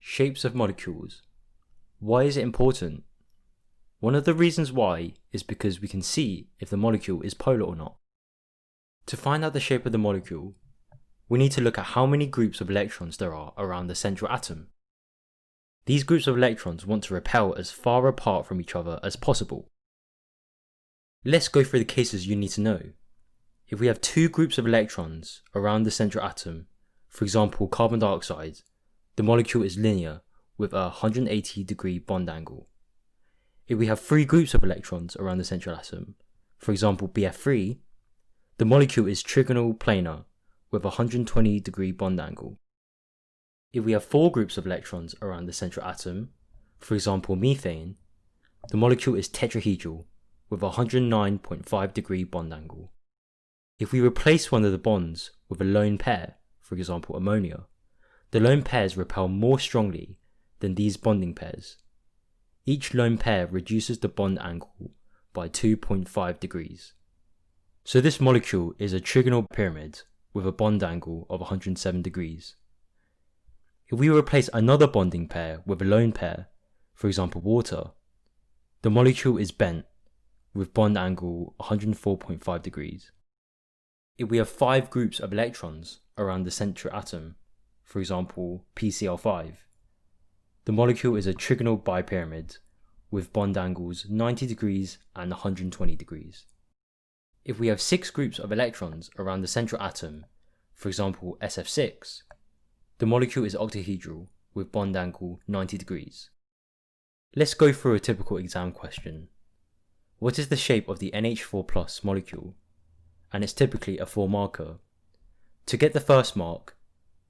Shapes of molecules. Why is it important? One of the reasons why is because we can see if the molecule is polar or not. To find out the shape of the molecule, we need to look at how many groups of electrons there are around the central atom. These groups of electrons want to repel as far apart from each other as possible. Let's go through the cases you need to know. If we have two groups of electrons around the central atom, for example carbon dioxide, the molecule is linear with a 180-degree bond angle. If we have three groups of electrons around the central atom, for example BF3, the molecule is trigonal planar with a 120-degree bond angle. If we have four groups of electrons around the central atom, for example methane, the molecule is tetrahedral with a 109.5-degree bond angle. If we replace one of the bonds with a lone pair, for example ammonia, the lone pairs repel more strongly than these bonding pairs. Each lone pair reduces the bond angle by 2.5 degrees. So this molecule is a trigonal pyramid with a bond angle of 107 degrees. If we replace another bonding pair with a lone pair, for example water, the molecule is bent with bond angle 104.5 degrees. If we have five groups of electrons around the central atom, for example PCl5, the molecule is a trigonal bipyramid with bond angles 90 degrees and 120 degrees. If we have six groups of electrons around the central atom, for example SF6, the molecule is octahedral with bond angle 90 degrees. Let's go through a typical exam question. What is the shape of the NH4+ molecule? And it's typically a 4-marker. To get the first mark,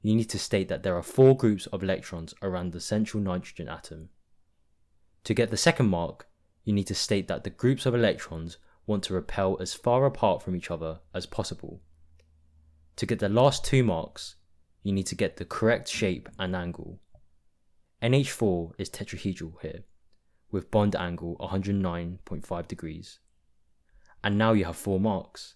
you need to state that there are four groups of electrons around the central nitrogen atom. To get the second mark, you need to state that the groups of electrons want to repel as far apart from each other as possible. To get the last 2 marks, you need to get the correct shape and angle. NH4 is tetrahedral here, with bond angle 109.5 degrees. And now you have 4 marks.